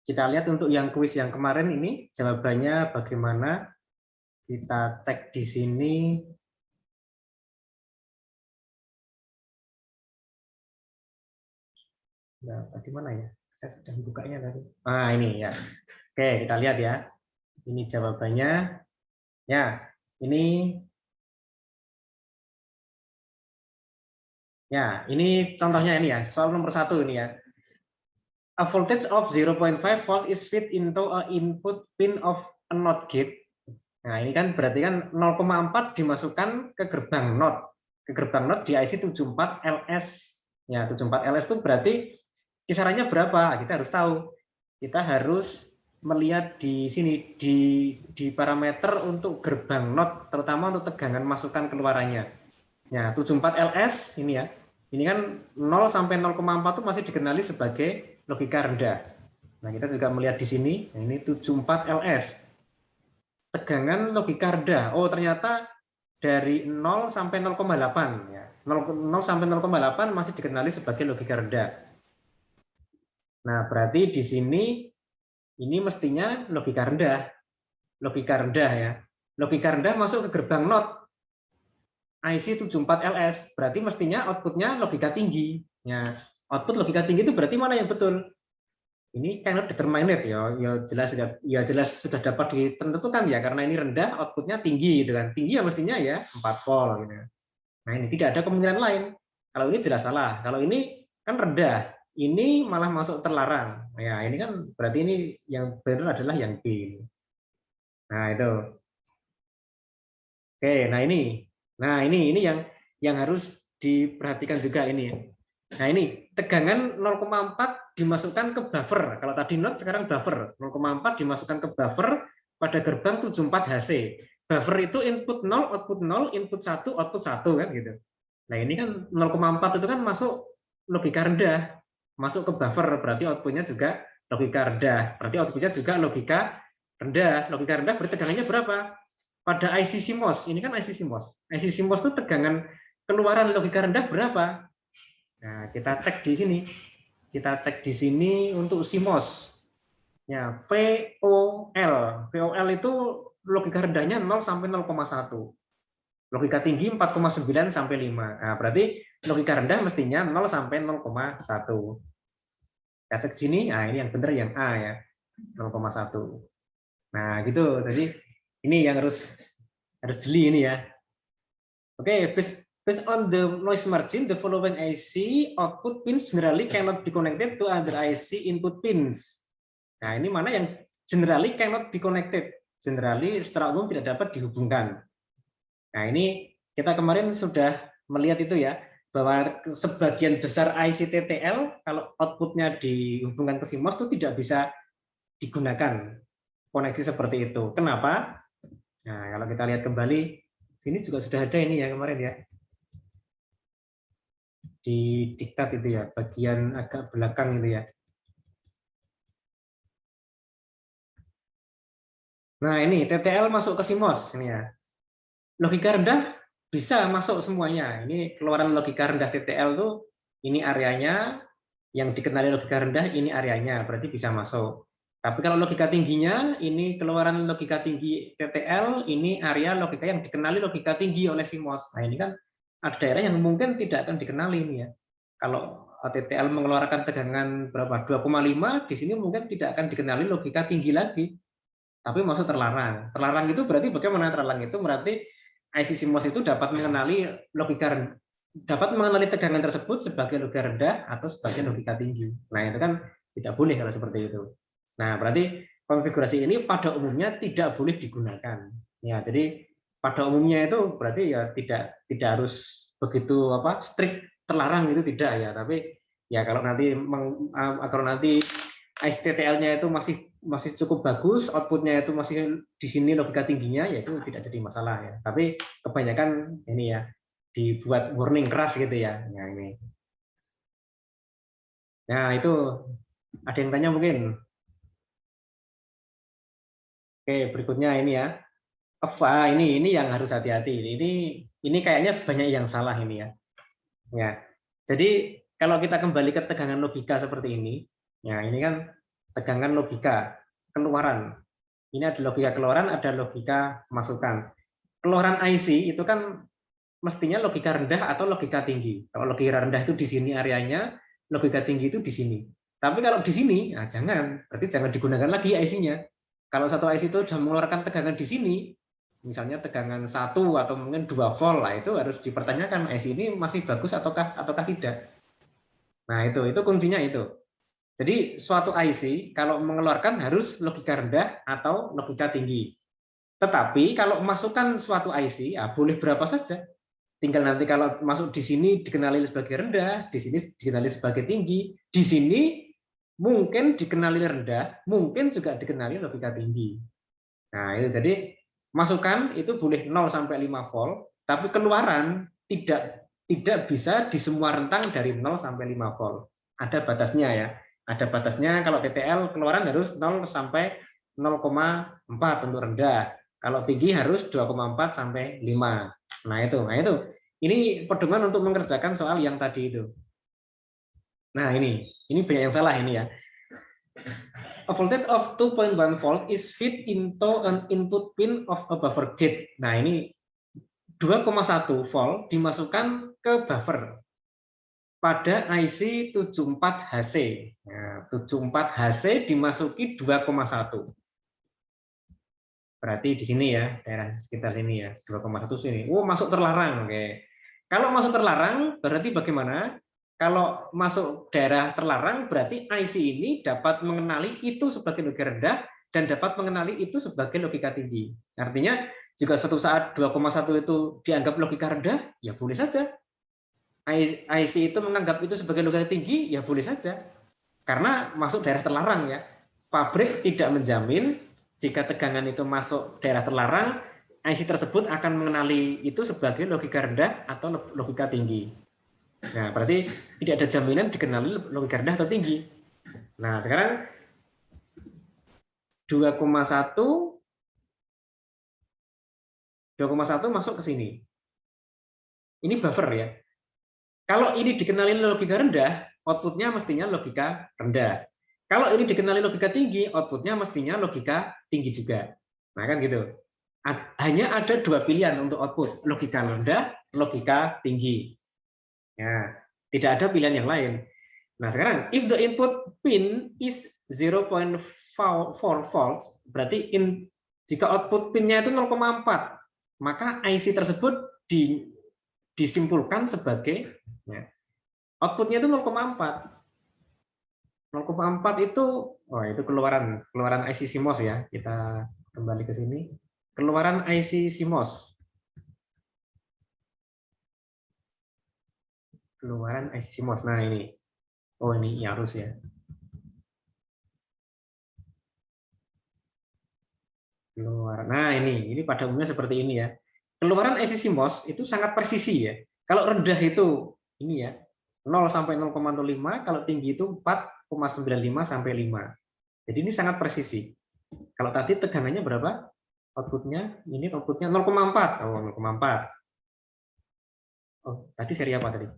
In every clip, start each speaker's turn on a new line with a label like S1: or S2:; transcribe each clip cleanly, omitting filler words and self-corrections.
S1: Kita lihat untuk yang kuis yang kemarin ini jawabannya bagaimana. Kita cek di sini. Nah, tadi mana ya? Saya sudah bukanya tadi. Ah, ini ya. Oke, kita lihat ya. Ini jawabannya. Ya, ini contohnya ini ya. Soal nomor 1 ini ya. A voltage of 0.5 volt is fed into a input pin of a NOT gate. Nah, ini kan berarti kan 0,4 dimasukkan ke gerbang NOT. Ke gerbang NOT di IC 74LS. Ya, 74LS itu berarti kisarannya berapa? Kita harus tahu. Kita harus melihat di sini di parameter untuk gerbang NOT, terutama untuk tegangan masukan keluarannya. Ya, 74LS ini ya. Ini kan 0 sampai 0,4 itu masih dikenali sebagai logika rendah. Nah, kita juga melihat di sini, nah ini 74LS. Tegangan logika rendah. Oh, ternyata dari 0 sampai 0,8 ya. 0 sampai 0,8 masih dikenali sebagai logika rendah. Nah, berarti di sini ini mestinya logika rendah. Logika rendah ya. Logika rendah masuk ke gerbang NOT. IC 74LS, berarti mestinya outputnya logika tinggi. Ya, output logika tinggi itu berarti mana yang betul? Ini cannot determinate ya jelas sudah dapat ditentukan ya, karena ini rendah outputnya tinggi gitu kan. Tinggi ya mestinya ya 4 volt gitu. Nah, ini tidak ada kemungkinan lain. Kalau ini jelas salah. Kalau ini kan rendah, ini malah masuk terlarang. Ya, ini kan berarti ini yang benar adalah yang B. Nah, itu. Oke, ini yang harus diperhatikan juga ini. Nah, ini tegangan 0,4 dimasukkan ke buffer. Kalau tadi NOT, sekarang buffer. 0,4 dimasukkan ke buffer pada gerbang 74HC. Buffer itu input 0, output 0, input 1, output 1 kan gitu. Nah, ini kan 0,4 itu kan masuk logika rendah. Masuk ke buffer, berarti outputnya juga logika rendah. Berarti outputnya juga logika rendah. Logika rendah berarti tegangannya berapa? Pada IC CMOS, ini kan IC CMOS. IC CMOS itu tegangan keluaran logika rendah berapa? Nah, kita cek di sini. Kita cek di sini untuk CMOS. Ya, VOL. VOL itu logika rendahnya 0 sampai 0,1. Logika tinggi 4,9 sampai 5. Nah, berarti logika rendah mestinya 0 sampai 0,1. Kita cek sini, nah ini yang benar yang A ya, 0,1. Nah, gitu. Jadi ini yang harus jeli ini ya. Oke, based on the noise margin, the following IC output pins generally cannot be connected to other IC input pins. Nah, ini mana yang generally cannot be connected. Generally secara umum tidak dapat dihubungkan. Nah, ini kita kemarin sudah melihat itu ya, bahwa sebagian besar IC TTL kalau outputnya dihubungkan ke CMOS itu tidak bisa digunakan koneksi seperti itu. Kenapa? Nah, kalau kita lihat kembali, sini juga sudah ada ini ya kemarin ya. Di diktat itu ya, bagian agak belakang itu ya. Nah, ini TTL masuk ke CMOS ini ya. Logika rendah bisa masuk semuanya. Ini keluaran logika rendah TTL tuh ini areanya, yang dikenali logika rendah ini areanya, berarti bisa masuk. Tapi kalau logika tingginya, ini keluaran logika tinggi TTL, ini area logika yang dikenali logika tinggi oleh CMOS. Nah, ini kan ada daerah yang mungkin tidak akan dikenali ini ya. Kalau TTL mengeluarkan tegangan berapa 2,5, di sini mungkin tidak akan dikenali logika tinggi lagi, tapi masuk terlarang. Terlarang itu berarti bagaimana? Terlarang itu berarti IC CMOS itu dapat mengenali tegangan tersebut sebagai logika rendah atau sebagai logika tinggi. Nah, itu kan tidak boleh kalau seperti itu. Nah, berarti konfigurasi ini pada umumnya tidak boleh digunakan. Ya, jadi pada umumnya itu berarti ya tidak harus begitu strict terlarang itu tidak ya, tapi ya kalau nanti ICTTL-nya itu masih cukup bagus, outputnya itu masih di sini logika tingginya, ya itu tidak jadi masalah ya. Tapi kebanyakan ini ya dibuat warning keras gitu ya. Nah, ini. Nah, itu ada yang tanya mungkin. Oke, berikutnya ini ya. Ini yang harus hati-hati. Ini kayaknya banyak yang salah ini ya. Ya. Jadi kalau kita kembali ke tegangan logika seperti ini, ya ini kan tegangan logika keluaran. Ini ada logika keluaran, ada logika masukan. Keluaran IC itu kan mestinya logika rendah atau logika tinggi. Kalau logika rendah itu di sini areanya, logika tinggi itu di sini. Tapi kalau di sini, nah jangan. Berarti jangan digunakan lagi IC-nya. Kalau satu IC itu sudah mengeluarkan tegangan di sini, misalnya tegangan 1 atau mungkin 2 volt, lah itu harus dipertanyakan IC ini masih bagus ataukah tidak. Nah, itu kuncinya itu. Jadi suatu IC kalau mengeluarkan harus logika rendah atau logika tinggi. Tetapi kalau masukkan suatu IC, ya boleh berapa saja. Tinggal nanti kalau masuk di sini dikenali sebagai rendah, di sini dikenali sebagai tinggi, di sini mungkin dikenali rendah, mungkin juga dikenali logika tinggi. Nah, itu jadi masukan itu boleh 0 sampai 5 volt, tapi keluaran tidak bisa di semua rentang dari 0 sampai 5 volt. Ada batasnya ya. Ada batasnya kalau TTL keluaran harus 0 sampai 0,4 untuk rendah. Kalau tinggi harus 2,4 sampai 5. Nah itu. Ini pedoman untuk mengerjakan soal yang tadi itu. Nah ini banyak yang salah ini ya. A voltage of 2.1 volt is fed into an input pin of a buffer gate. Nah ini 2,1 volt dimasukkan ke buffer pada IC 74HC. Nah, 74HC dimasuki 2,1. Berarti di sini ya, daerah sekitar sini ya, 2,1 sini. Oh, masuk terlarang. Oke. Kalau masuk terlarang, berarti bagaimana? Kalau masuk daerah terlarang, berarti IC ini dapat mengenali itu sebagai logika rendah dan dapat mengenali itu sebagai logika tinggi. Artinya, jika suatu saat 2,1 itu dianggap logika rendah, ya boleh saja. IC itu menganggap itu sebagai logika tinggi, ya boleh saja. Karena masuk daerah terlarang ya. Pabrik tidak menjamin jika tegangan itu masuk daerah terlarang, IC tersebut akan mengenali itu sebagai logika rendah atau logika tinggi. Nah, berarti tidak ada jaminan dikenali logika rendah atau tinggi. Nah, sekarang 2,1 masuk ke sini. Ini buffer ya. Kalau ini dikenali logika rendah, outputnya mestinya logika rendah. Kalau ini dikenali logika tinggi, outputnya mestinya logika tinggi juga. Nah kan gitu. Hanya ada dua pilihan untuk output, logika rendah, logika tinggi. Ya, tidak ada pilihan yang lain. Nah sekarang, if the input pin is 0.4 volts, berarti jika output pinnya itu 0,4, maka IC tersebut disimpulkan sebagai ya, outputnya itu 0,4. 0,4 itu, itu keluaran IC CMOS ya. Kita kembali ke sini. Keluaran IC CMOS. Keluaran IC CMOS. Nah ini. Oh ini harus ya. Keluaran. Nah ini pada umumnya seperti ini ya. Keluaran IC CMOS itu sangat presisi ya. Kalau rendah itu ini ya 0 sampai 0,05, kalau tinggi itu 4,95 sampai 5. Jadi ini sangat presisi. Kalau tadi tegangannya berapa? Outputnya ini outputnya 0,4. Oh 0,4. Oh tadi seri apa tadi?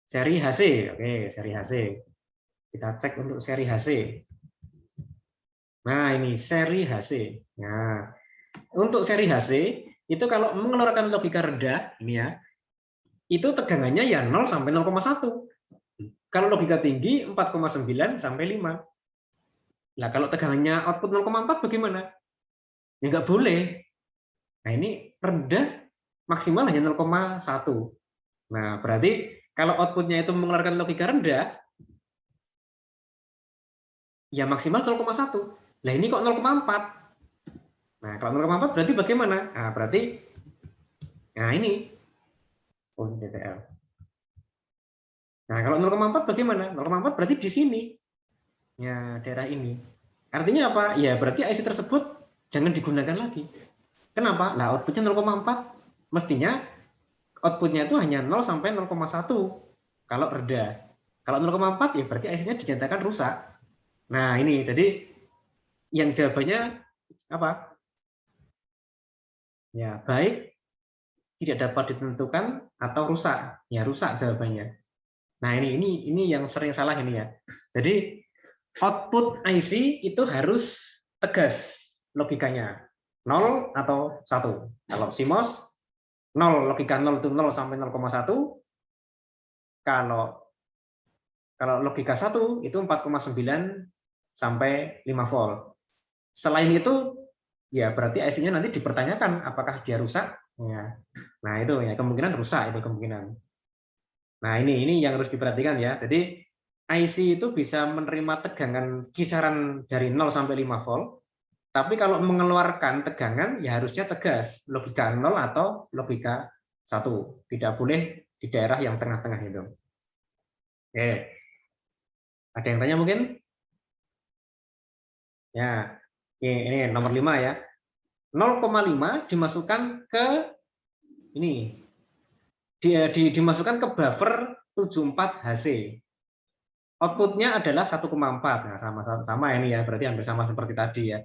S1: Seri HC. Oke seri HC. Kita cek untuk seri HC. Nah ini seri HC. Nah untuk seri HC itu kalau mengeluarkan logika rendah ini ya, itu tegangannya ya 0 sampai 0,1. Kalau logika tinggi 4,9 sampai 5. Nah, kalau tegangannya output 0,4 bagaimana? Ya nggak boleh. Nah, ini rendah maksimal hanya 0,1. Nah, berarti kalau outputnya itu mengeluarkan logika rendah, ya maksimal 0,1. Nah, ini kok 0,4. Nah, kalau 0,4 berarti bagaimana? Nah, berarti nah ini DTL. Nah, kalau 0,4 bagaimana? 0,4 berarti di sini. Ya, daerah ini. Artinya apa? Ya, berarti IC tersebut jangan digunakan lagi. Kenapa? Nah, outputnya 0,4. Mestinya outputnya itu hanya 0 sampai 0,1 kalau rendah. Kalau 0,4 ya berarti IC-nya dinyatakan rusak. Nah, ini jadi yang jawabannya apa? Ya, baik, tidak dapat ditentukan atau rusak. Ya, rusak jawabannya. Nah, ini yang sering salah ini ya. Jadi output IC itu harus tegas logikanya, 0 atau 1. Kalau CMOS 0, logika 0 itu 0 sampai 0,1. Kalau logika 1 itu 4,9 sampai 5 volt. Selain itu ya berarti IC-nya nanti dipertanyakan apakah dia rusak. Ya. Nah, itu ya kemungkinan rusak itu kemungkinan. Nah, ini yang harus diperhatikan ya. Jadi IC itu bisa menerima tegangan kisaran dari 0 sampai 5 volt, tapi kalau mengeluarkan tegangan ya harusnya tegas, logika 0 atau logika 1. Tidak boleh di daerah yang tengah-tengah itu. Oke. Ada yang tanya mungkin? Ya. Ini nomor 5 ya. 0,5 dimasukkan ke ini. Dimasukkan ke buffer 74 HC. Outputnya adalah 1,4. Nah, sama ini ya, berarti hampir sama seperti tadi ya.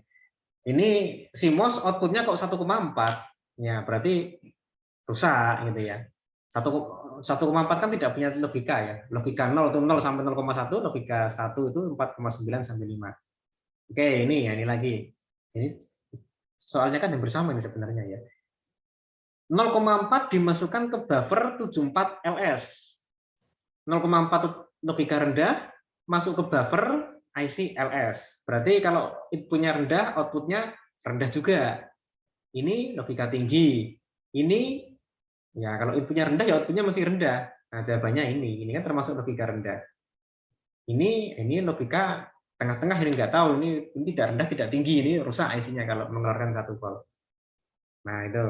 S1: Ini CMOS outputnya kok 1,4. Ya, berarti rusak gitu ya. 1,4 kan tidak punya logika ya. Logika 0 itu 0 sampai 0,1, logika 1 itu 4,9 sampai 5. Oke, ini ya, ini lagi. Ini soalnya kan hampir sama ini sebenarnya ya. 0,4 dimasukkan ke buffer 74 LS. 0,4 logika rendah masuk ke buffer IC LS. Berarti kalau inputnya rendah, outputnya rendah juga. Ini logika tinggi. Ini ya kalau inputnya rendah ya outputnya masih rendah. Nah, jawabannya ini kan termasuk logika rendah. Ini logika tengah-tengah, ini nggak tahu ini tidak rendah tidak tinggi, ini rusak IC-nya kalau mengeluarkan 1 volt. Nah, itu.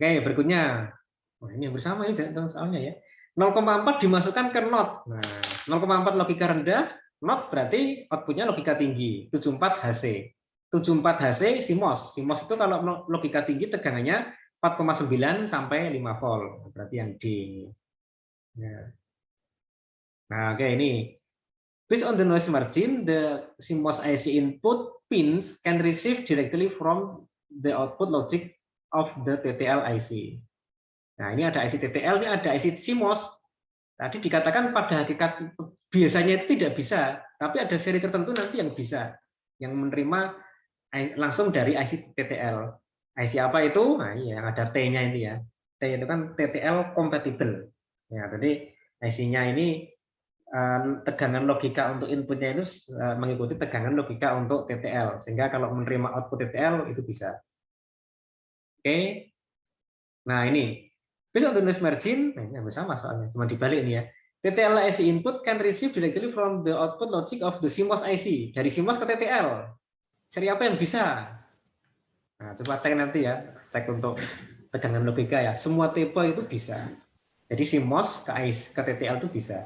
S1: Oke, berikutnya. Wah, ini yang bersama ya soalnya ya. 0,4 dimasukkan ke NOT. Nah, 0,4 logika rendah, NOT berarti outputnya logika tinggi, 74 HC. 74 HC CMOS. CMOS itu kalau logika tinggi tegangannya 4,9 sampai 5 volt. Berarti yang D. Nah, oke ini. Based on the noise margin, the CMOS IC input pins can receive directly from the output logic of the TTL IC. Nah, ini ada IC TTL, ini ada IC CMOS. Tadi dikatakan pada hakikat biasanya itu tidak bisa, tapi ada seri tertentu nanti yang bisa, yang menerima langsung dari IC TTL. IC apa itu? Nah, yang ada T-nya ini ya. T itu kan TTL compatible. Ya, jadi IC-nya ini tegangan logika untuk inputnya itu mengikuti tegangan logika untuk TTL, sehingga kalau menerima output TTL itu bisa. Oke. Nah, ini based on the noise margin, nah ini sama soalnya, cuma dibalik ini ya. TTL IC input can receive directly from the output logic of the CMOS IC. Dari CMOS ke TTL. Seri apa yang bisa? Nah, coba cek nanti ya, cek untuk tegangan logika ya. Semua tipe itu bisa. Jadi CMOS ke TTL itu bisa.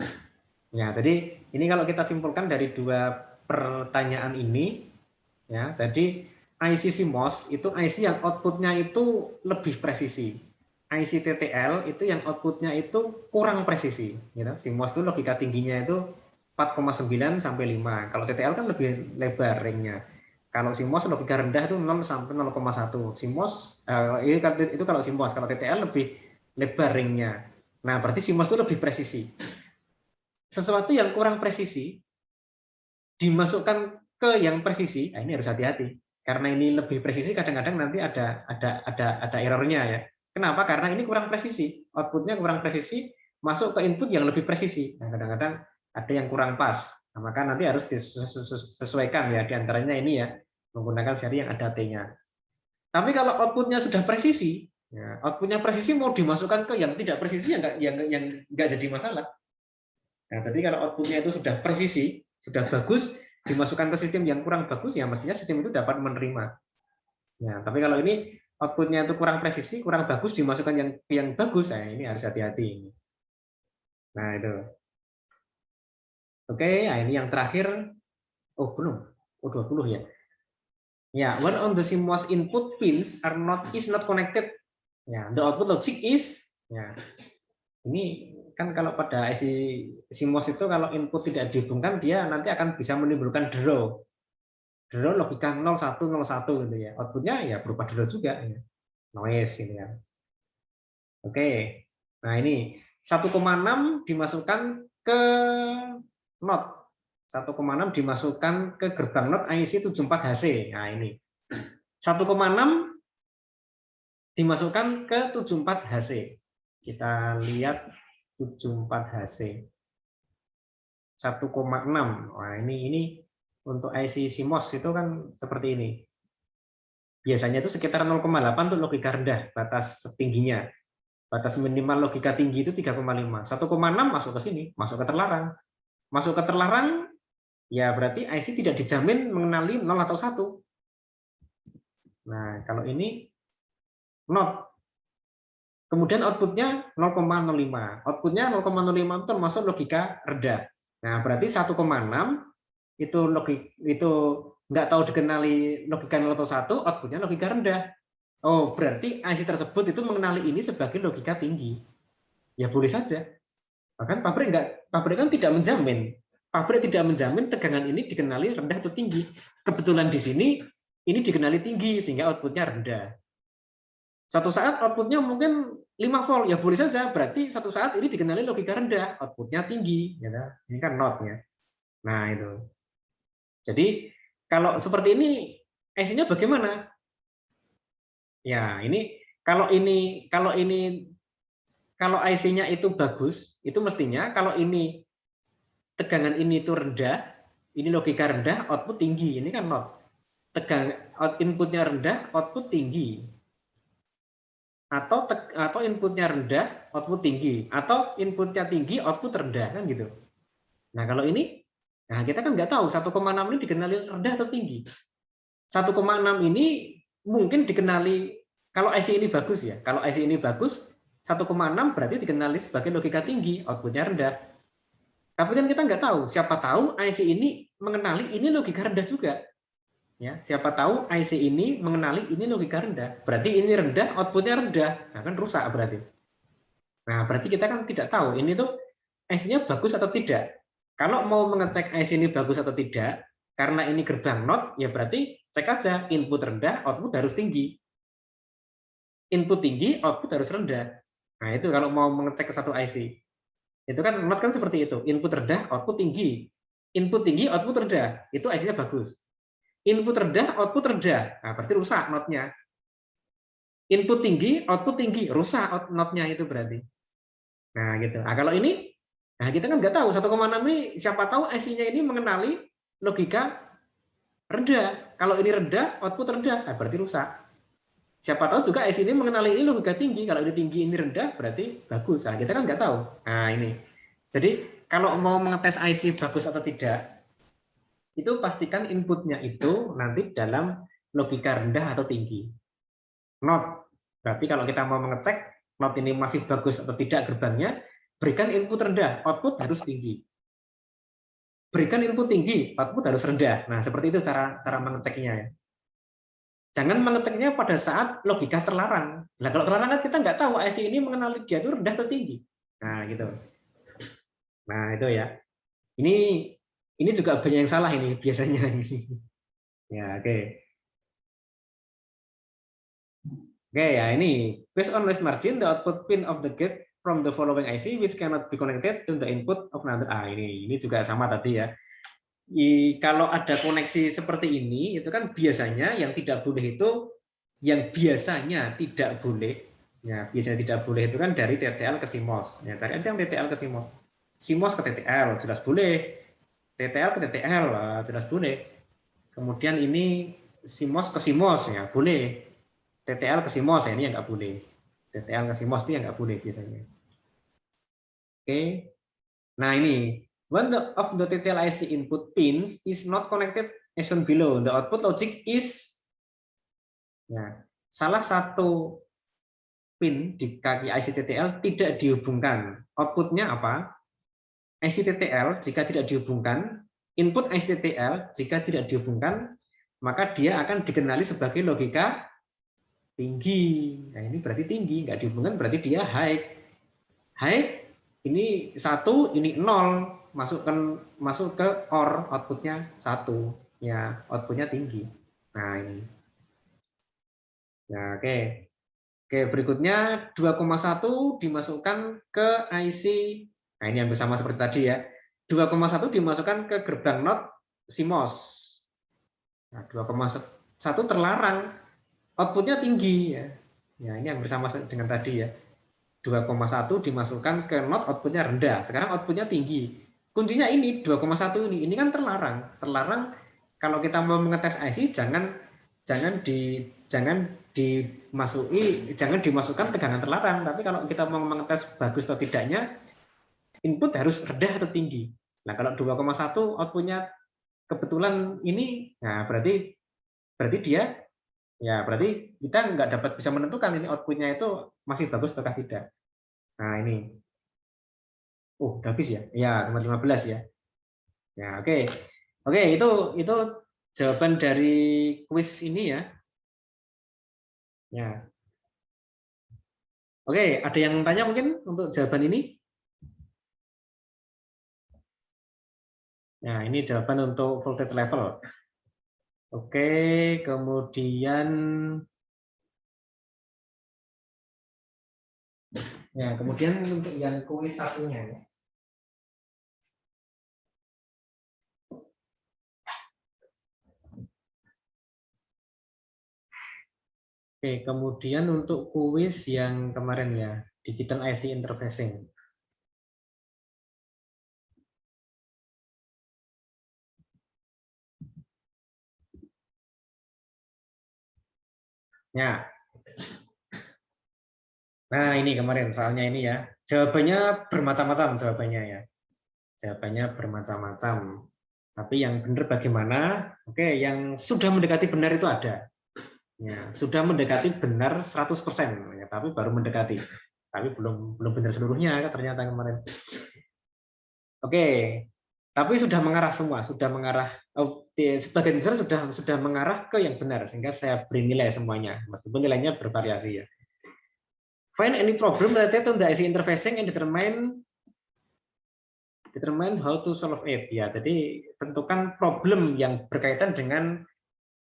S1: Ya, jadi ini kalau kita simpulkan dari dua pertanyaan ini, ya, jadi IC CMOS itu IC yang outputnya itu lebih presisi. IC TTL itu yang outputnya itu kurang presisi. Gitu. CMOS itu logika tingginya itu 4,9 sampai 5. Kalau TTL kan lebih lebar ringnya. Kalau CMOS logika rendah itu 0 sampai 0,1. CMOS itu kalau CMOS, kalau TTL lebih lebar ringnya. Nah, berarti CMOS itu lebih presisi. Sesuatu yang kurang presisi dimasukkan ke yang presisi, nah ini harus hati-hati. Karena ini lebih presisi, kadang-kadang nanti ada errornya ya. Kenapa? Karena ini kurang presisi, outputnya kurang presisi, masuk ke input yang lebih presisi. Nah, kadang-kadang ada yang kurang pas. Nah, maka nanti harus disesuaikan ya, diantaranya ini ya, menggunakan seri yang ada T-nya. Tapi kalau outputnya sudah presisi, ya, outputnya presisi mau dimasukkan ke yang tidak presisi yang nggak jadi masalah. Nah, jadi kalau outputnya itu sudah presisi, sudah bagus, dimasukkan ke sistem yang kurang bagus, ya mestinya sistem itu dapat menerima. Ya, tapi kalau ini outputnya itu kurang presisi, kurang bagus, dimasukkan yang bagus, nah ini harus hati-hati. Nah itu. Oke, nah ini yang terakhir. Oh belum, 20 ya. Ya, when on the CMOS input pins is not connected, ya, the output logic is, ya, ini kan kalau pada IC CMOS itu kalau input tidak dihubungkan dia nanti akan bisa menimbulkan draw. Draw logika 0101 gitu ya. Outputnya ya berupa draw juga ya. Noise gitu ya. Oke. Nah, ini 1,6 dimasukkan ke NOT. 1,6 dimasukkan ke gerbang NOT IC 74HC. Nah, ini. 1,6 dimasukkan ke 74HC. Kita lihat 74HC. 1,6. Wah, ini untuk IC CMOS itu kan seperti ini. Biasanya itu sekitar 0,8 untuk logika rendah, batas tingginya. Batas minimal logika tinggi itu 3,5. 1,6 masuk ke sini, masuk ke terlarang. Masuk ke terlarang, ya berarti IC tidak dijamin mengenali 0 atau 1. Nah, kalau ini not. Kemudian outputnya 0,05. Outputnya 0,05 itu termasuk logika rendah. Nah, berarti 1,6 itu nggak tahu dikenali logika 0 atau 1, outputnya logika rendah. Oh, berarti IC tersebut itu mengenali ini sebagai logika tinggi. Ya boleh saja. Bahkan pabrik kan tidak menjamin. Pabrik tidak menjamin tegangan ini dikenali rendah atau tinggi. Kebetulan di sini ini dikenali tinggi sehingga outputnya rendah. Satu saat outputnya mungkin 5 volt, ya boleh saja. Berarti satu saat ini dikenali logika rendah, outputnya tinggi. Ini kan not-nya. Nah, itu. Jadi kalau seperti ini, IC-nya bagaimana? Ya, ini kalau IC-nya itu bagus, itu mestinya kalau ini tegangan ini itu rendah, ini logika rendah, output tinggi. Ini kan not. Inputnya rendah, output tinggi. Atau inputnya rendah, output tinggi. Atau inputnya tinggi, output rendah, kan gitu. Nah, kalau ini, nah kita kan nggak tahu 1,6 ini dikenali rendah atau tinggi. 1,6 ini mungkin dikenali, kalau IC ini bagus ya, kalau IC ini bagus, 1,6 berarti dikenali sebagai logika tinggi, outputnya rendah. Tapi kan kita nggak tahu, siapa tahu IC ini mengenali ini logika rendah juga. Ya, siapa tahu IC ini mengenali ini logika rendah. Berarti ini rendah, outputnya rendah. Nah, kan rusak berarti. Nah, berarti kita kan tidak tahu ini tuh IC-nya bagus atau tidak. Kalau mau mengecek IC ini bagus atau tidak, karena ini gerbang NOT, ya berarti cek aja input rendah, output harus tinggi. Input tinggi, output harus rendah. Nah, itu kalau mau mengecek ke satu IC. Itu kan NOT kan seperti itu, input rendah, output tinggi. Input tinggi, output rendah. Itu IC-nya bagus. Input rendah, output rendah. Nah, berarti rusak NOT-nya. Input tinggi, output tinggi, rusak NOT-nya itu berarti. Nah, gitu. Nah, kalau ini, nah kita kan nggak tahu 1,6 ini, siapa tahu IC-nya ini mengenali logika rendah. Kalau ini rendah, output rendah, nah, berarti rusak. Siapa tahu juga IC ini mengenali ini logika tinggi. Kalau ini tinggi, ini rendah, berarti bagus. Nah, kita kan nggak tahu. Nah, ini. Jadi, kalau mau mengetes IC bagus atau tidak, itu pastikan inputnya itu nanti dalam logika rendah atau tinggi. Not. Berarti kalau kita mau mengecek not ini masih bagus atau tidak gerbangnya, berikan input rendah, output harus tinggi. Berikan input tinggi, output harus rendah. Nah, seperti itu cara mengeceknya. Jangan mengeceknya pada saat logika terlarang. Nah, kalau terlarang kan kita nggak tahu IC ini mengenali dia itu rendah atau tinggi. Nah, gitu. Nah, itu ya. Ini juga banyak yang salah ini biasanya ini. Ya, oke. Oke, ya ini based on noise margin, the output pin of the gate from the following IC which cannot be connected to the input of another. Ini juga sama tadi ya. Kalau ada koneksi seperti ini, itu kan biasanya yang tidak boleh itu, yang biasanya tidak boleh, ya biasanya tidak boleh itu kan dari TTL ke CMOS. Ya, cari aja yang TTL ke CMOS. CMOS ke TTL jelas boleh. TTL ke TTL jelas boleh. Kemudian ini CMOS ke CMOS ya boleh. TTL ke CMOS ya ini yang nggak boleh. TTL ke CMOS itu yang nggak boleh biasanya. Oke. Nah ini, one of the TTL IC input pins is not connected as shown below. The output logic is, ya, salah satu pin di kaki IC TTL tidak dihubungkan. Outputnya apa? IC TTL jika tidak dihubungkan, input IC TTL jika tidak dihubungkan, maka dia akan dikenali sebagai logika tinggi. Nah, ini berarti tinggi, nggak dihubungkan berarti dia high. High ini 1, ini 0, masuk ke OR, outputnya 1. Ya, outputnya tinggi. Nah, ini. Ya, oke. Oke, berikutnya 2,1 dimasukkan ke IC. Nah, ini yang bersama seperti tadi ya. 2,1 dimasukkan ke gerbang NOT CMOS. Nah, 2,1 terlarang, outputnya tinggi ya. Ya, ini yang bersama dengan tadi ya. 2,1 dimasukkan ke NOT, outputnya rendah. Sekarang outputnya tinggi. Kuncinya ini 2,1 ini kan terlarang. Terlarang kalau kita mau mengetes IC jangan dimasukkan tegangan terlarang. Tapi kalau kita mau mengetes bagus atau tidaknya, input harus rendah atau tinggi. Nah, kalau 2,1 outputnya kebetulan ini, nah berarti dia ya berarti kita nggak dapat bisa menentukan ini outputnya itu masih bagus atau tidak. Nah ini, udah habis ya? Ya cuma 15 ya. Ya oke itu jawaban dari kuis ini ya. Ya oke, ada yang tanya mungkin untuk jawaban ini? Nah ini jawaban untuk voltage level. Oke, kemudian untuk yang kuis satunya ya. Oke, kemudian untuk kuis yang kemarin ya, digital IC interfacing. Ya. Nah, ini kemarin soalnya ini ya. Jawabannya bermacam-macam jawabannya ya. Jawabannya bermacam-macam. Tapi yang benar bagaimana? Oke, yang sudah mendekati benar itu ada. Ya, sudah mendekati benar 100%, ya, tapi baru mendekati. Tapi belum benar seluruhnya ternyata kemarin. Oke, tapi sudah mengarah semua, sudah mengarah sebagian besar sudah mengarah ke yang benar sehingga saya beri nilai semuanya meskipun nilainya bervariasi ya. Find any problem related to the IC interfacing and determine how to solve it. Ya, jadi tentukan problem yang berkaitan dengan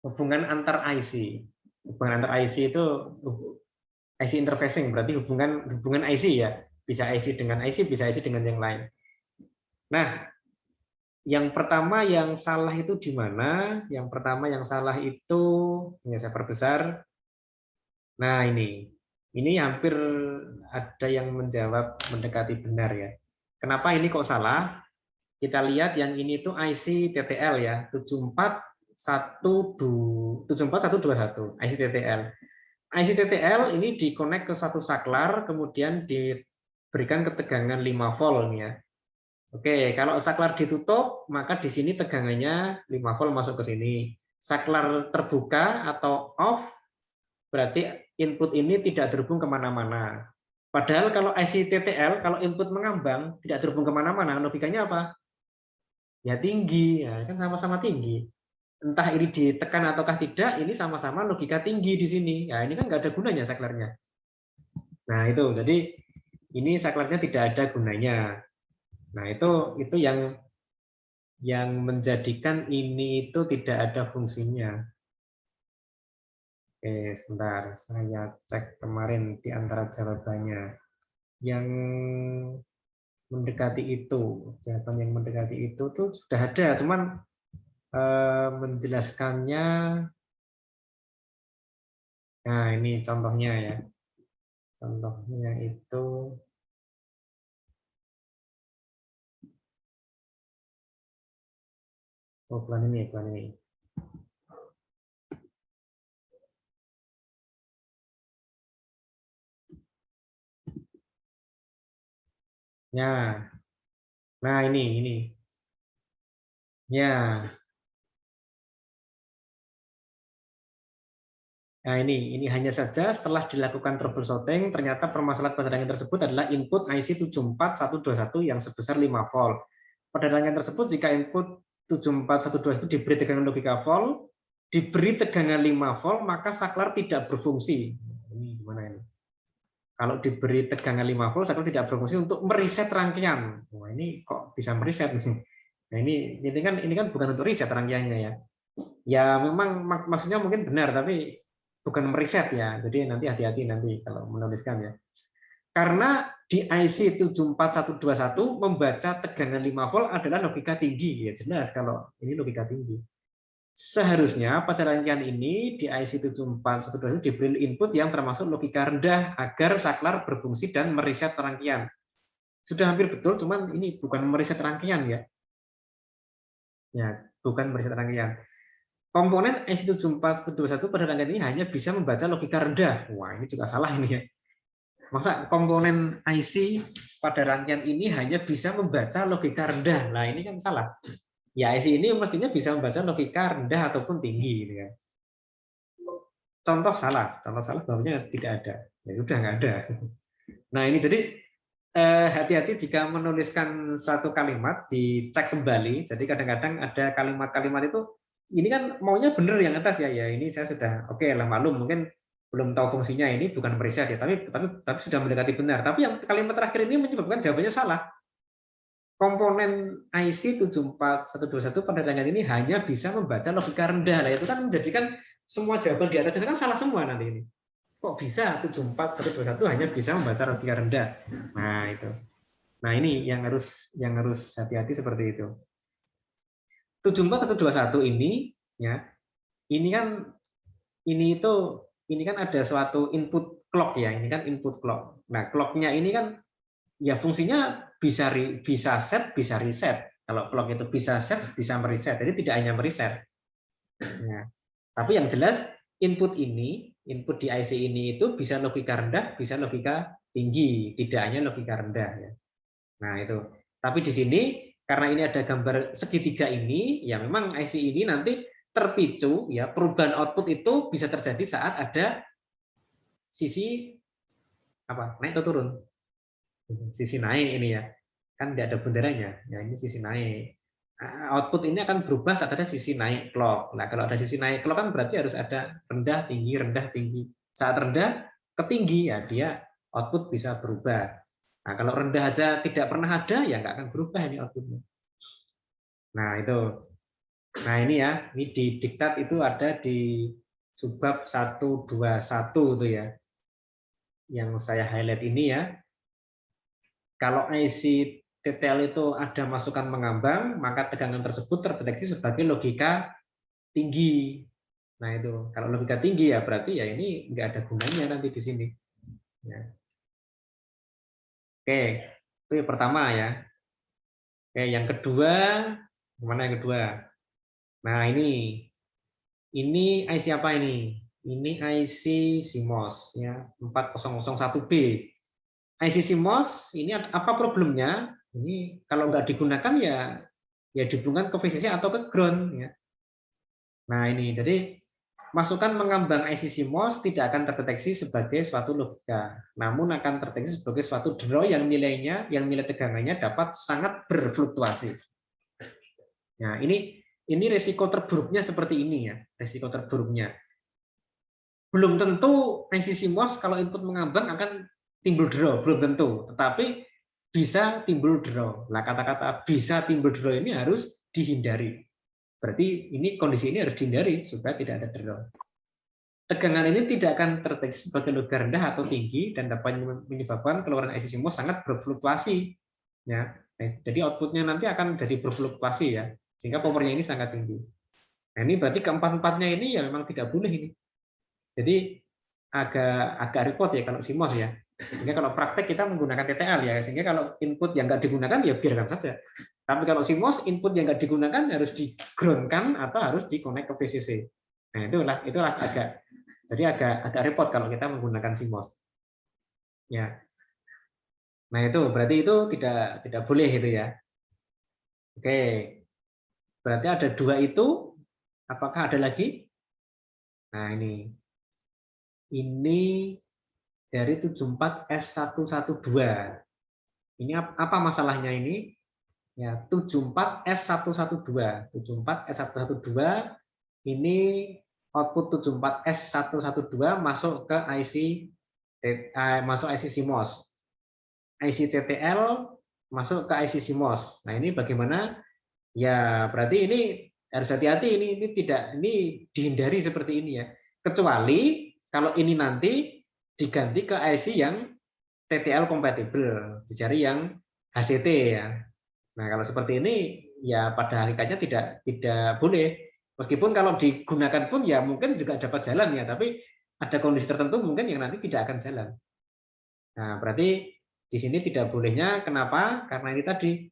S1: hubungan antar IC. Hubungan antar IC itu IC interfacing, berarti hubungan IC ya. Bisa IC dengan IC, bisa IC dengan yang lain. Nah, yang pertama yang salah itu di mana? Yang pertama yang salah itu, ya saya perbesar. Nah, ini hampir ada yang menjawab mendekati benar ya. Kenapa ini kok salah? Kita lihat yang ini tuh IC TTL ya, 74121 IC TTL. IC TTL ini dikonek ke suatu saklar, kemudian diberikan ketegangan 5 volt ya. Oke, kalau saklar ditutup, maka di sini tegangannya 5 volt masuk ke sini. Saklar terbuka atau off, berarti input ini tidak terhubung kemana-mana. Padahal kalau IC TTL, kalau input mengambang, tidak terhubung kemana-mana, logikanya apa? Ya tinggi, ya kan sama-sama tinggi. Entah ini ditekan ataukah tidak, ini sama-sama logika tinggi di sini. Ya ini kan nggak ada gunanya saklarnya. Nah itu, jadi ini saklarnya tidak ada gunanya. Nah itu yang menjadikan ini itu tidak ada fungsinya. Oke, sebentar, saya cek kemarin di antara jawabannya. Yang mendekati itu, jawaban yang mendekati itu tuh sudah ada, cuman menjelaskannya. Nah ini contohnya ya, contohnya itu pelan ini. Ya, nah ini ya. Nah ini hanya saja setelah dilakukan troubleshooting, ternyata permasalahan pada rangkaian tersebut adalah input IC 74121 yang sebesar 5 volt. Pada rangkaian tersebut, jika input 74121 diberi tegangan logika volt, diberi tegangan 5 volt, maka saklar tidak berfungsi. Ini gimana ini? Kalau diberi tegangan 5 volt, saklar tidak berfungsi untuk mereset rangkaian. Wah, ini kok bisa mereset? Nah, ini kan bukan untuk riset rangkaiannya ya. Ya memang maksudnya mungkin benar, tapi bukan meriset ya. Jadi nanti hati-hati nanti kalau menuliskan ya. Karena di IC 74121 membaca tegangan 5 volt adalah logika tinggi, ya jelas kalau ini logika tinggi. Seharusnya pada rangkaian ini di IC 74121 diberi input yang termasuk logika rendah agar saklar berfungsi dan mereset rangkaian. Sudah hampir betul, cuman ini bukan mereset rangkaian ya. Ya, bukan mereset rangkaian. Komponen IC 74121 pada rangkaian ini hanya bisa membaca logika rendah. Wah, ini juga salah ini ya. Masa komponen IC pada rangkaian ini hanya bisa membaca logika rendah? Nah, ini kan salah. Ya, IC ini mestinya bisa membaca logika rendah ataupun tinggi. Gitu ya. Contoh salah bahwanya tidak ada. Ya sudah, nggak ada. Nah, ini jadi hati-hati jika menuliskan suatu kalimat, dicek kembali. Jadi kadang-kadang ada kalimat-kalimat itu, ini kan maunya benar yang atas ya. Ya, ini saya sudah oke lah, maklum mungkin belum tahu fungsinya, ini bukan mereset ya, tapi sudah mendekati benar. Tapi yang kalimat terakhir ini menyebabkan jawabannya salah. Komponen IC 74121 pada rangkaian ini hanya bisa membaca logika rendah. Lah itu kan menjadikan semua jawaban di atas itu kan salah semua nanti ini. Kok bisa 74121 hanya bisa membaca logika rendah? Nah, itu. Nah, ini yang harus hati-hati seperti itu. 74121 ini ya. Ini kan ada suatu input clock ya. Ini kan input clock. Nah, clock-nya ini kan ya fungsinya bisa set, bisa reset. Kalau clock itu bisa set, bisa mereset. Jadi tidak hanya mereset. Ya. Tapi yang jelas input di IC ini itu bisa logika rendah, bisa logika tinggi, tidak hanya logika rendah ya. Nah, itu. Tapi di sini karena ini ada gambar segitiga ini, ya memang IC ini nanti terpicu ya, perubahan output itu bisa terjadi saat ada sisi apa? Naik atau turun? Sisi naik ini ya. Kan tidak ada benderanya. Ya, ini sisi naik. Output ini akan berubah saat ada sisi naik clock. Nah, kalau ada sisi naik clock kan berarti harus ada rendah, tinggi. Saat rendah ke tinggi ya dia output bisa berubah. Nah, kalau rendah aja tidak pernah ada ya nggak akan berubah ini outputnya. Nah, itu. Nah, ini ya, ini di diktat itu ada di subbab 121 itu ya. Yang saya highlight ini ya. Kalau IC TTL itu ada masukan mengambang, maka tegangan tersebut terdeteksi sebagai logika tinggi. Nah, itu kalau logika tinggi ya berarti ya ini nggak ada gunanya nanti di sini. Ya. Oke, itu yang pertama ya. Oke, yang kedua, mana yang kedua? Nah, ini IC apa ini? Ini IC CMOS ya 4001B. IC CMOS ini apa problemnya? Ini kalau nggak digunakan ya dihubungkan ke VCC atau ke ground ya. Nah, ini jadi masukan mengambang IC CMOS tidak akan terdeteksi sebagai suatu logika, namun akan terdeteksi sebagai suatu draw yang nilai tegangannya dapat sangat berfluktuasi. Nah, ini resiko terburuknya seperti ini ya, resiko terburuknya. Belum tentu IC CMOS kalau input mengambang akan timbul draw, belum tentu, tetapi bisa timbul draw. Nah, kata-kata bisa timbul draw ini harus dihindari. Berarti kondisi ini harus dihindari supaya tidak ada draw. Tegangan ini tidak akan terdeteksi sebagai logika rendah atau tinggi dan dapat menyebabkan keluaran IC CMOS sangat berfluktuasi. Ya, jadi outputnya nanti akan jadi berfluktuasi ya, sehingga powernya ini sangat tinggi. Nah, ini berarti keempat-empatnya ini ya memang tidak boleh ini. Jadi agak repot ya kalau CMOS ya. Sehingga kalau praktek kita menggunakan TTL ya, sehingga kalau input yang nggak digunakan ya biarkan saja. Tapi kalau CMOS input yang nggak digunakan harus di-ground-kan atau harus di-connect ke VCC. Nah, itulah agak repot kalau kita menggunakan CMOS. Ya. Nah, itu berarti itu tidak boleh itu ya. Oke. Berarti ada dua itu. Apakah ada lagi? Nah, ini dari 74S112. Ini apa masalahnya ini? Ya, 74S112. 74S112 ini output 74S112 masuk ke IC CMOS. IC TTL masuk ke IC CMOS. Nah, ini bagaimana? Ya, berarti ini harus hati-hati, ini dihindari seperti ini ya. Kecuali kalau ini nanti diganti ke IC yang TTL kompatibel, dicari yang HCT ya. Nah, kalau seperti ini ya pada hakikatnya tidak boleh. Meskipun kalau digunakan pun ya mungkin juga dapat jalan ya, tapi ada kondisi tertentu mungkin yang nanti tidak akan jalan. Nah, berarti di sini tidak bolehnya kenapa? Karena ini tadi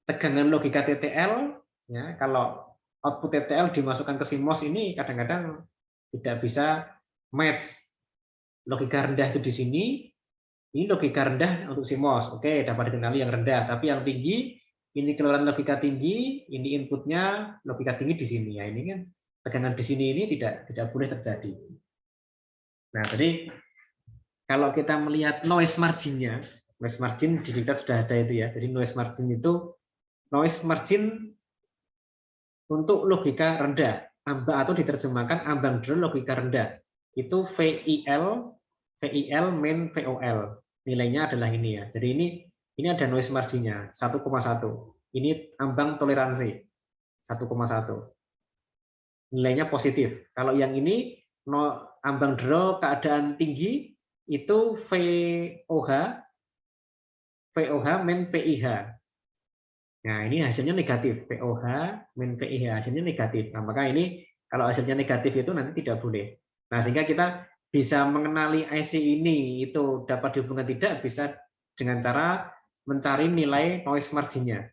S1: tegangan logika TTL ya, kalau output TTL dimasukkan ke CMOS ini kadang-kadang tidak bisa match. Logika rendah itu di sini, ini logika rendah untuk CMOS. Oke, dapat dikenali yang rendah, tapi yang tinggi ini keluaran logika tinggi, ini inputnya logika tinggi di sini ya. Ini kan tegangan di sini ini tidak boleh terjadi. Nah, jadi kalau kita melihat noise marginnya, noise margin di diktat sudah ada itu ya. Jadi noise margin itu noise margin untuk logika rendah, atau diterjemahkan ambang drone logika rendah. Itu VIL min VOL. Nilainya adalah ini ya. Jadi ini ada noise marginnya 1,1. Ini ambang toleransi 1,1. Nilainya positif. Kalau yang ini ambang draw keadaan tinggi itu VOH min VIH. Nah, ini hasilnya negatif. VOH min VIH hasilnya negatif. Nah, maka ini kalau hasilnya negatif itu nanti tidak boleh. Nah, sehingga kita bisa mengenali IC ini itu dapat dihubungkan tidak bisa dengan cara mencari nilai noise marginnya.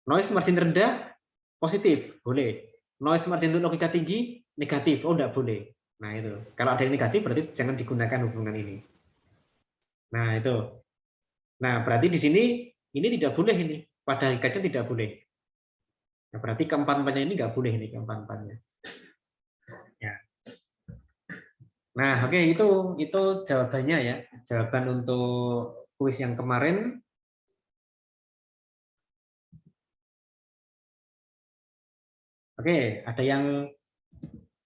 S1: Noise margin rendah positif, boleh. Noise margin untuk logika tinggi negatif, oh enggak boleh. Nah, itu. Kalau ada yang negatif berarti jangan digunakan hubungan ini. Nah, itu. Nah, berarti di sini ini tidak boleh ini. Pada hakikatnya tidak boleh. Nah, berarti keempat-empatnya ini nggak boleh ini keempat-empatnya. Ya. Nah, oke, itu jawabannya ya. Jawaban untuk kuis yang kemarin. Oke, ada yang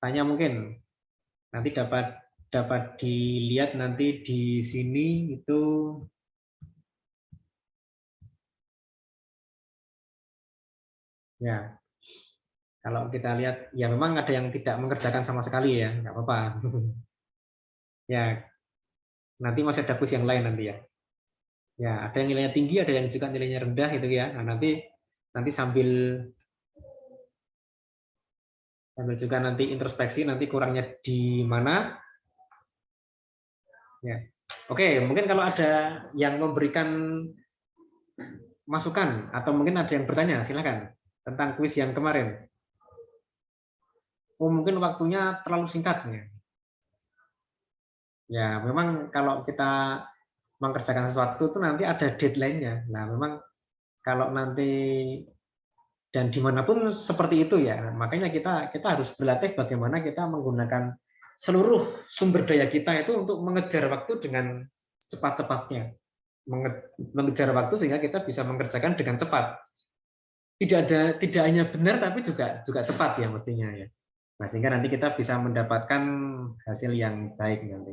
S1: tanya mungkin. Nanti dapat dilihat nanti di sini itu ya. Kalau kita lihat ya memang ada yang tidak mengerjakan sama sekali ya, nggak apa-apa. Ya, nanti masih ada kuis yang lain nanti ya. Ya, ada yang nilainya tinggi, ada yang juga nilainya rendah itu ya. Nah, nanti sambil juga nanti introspeksi nanti kurangnya di mana. Ya. Oke, mungkin kalau ada yang memberikan masukan atau mungkin ada yang bertanya, silakan tentang kuis yang kemarin. Oh, mungkin waktunya terlalu singkat ya. Ya, memang kalau kita mengerjakan sesuatu itu nanti ada deadline-nya. Nah, memang kalau nanti dan dimanapun seperti itu ya, makanya kita harus berlatih bagaimana kita menggunakan seluruh sumber daya kita itu untuk mengejar waktu dengan cepat-cepatnya, mengejar waktu sehingga kita bisa mengerjakan dengan cepat. Tidak hanya benar tapi juga cepat ya mestinya ya. Nah, sehingga nanti kita bisa mendapatkan hasil yang baik nanti.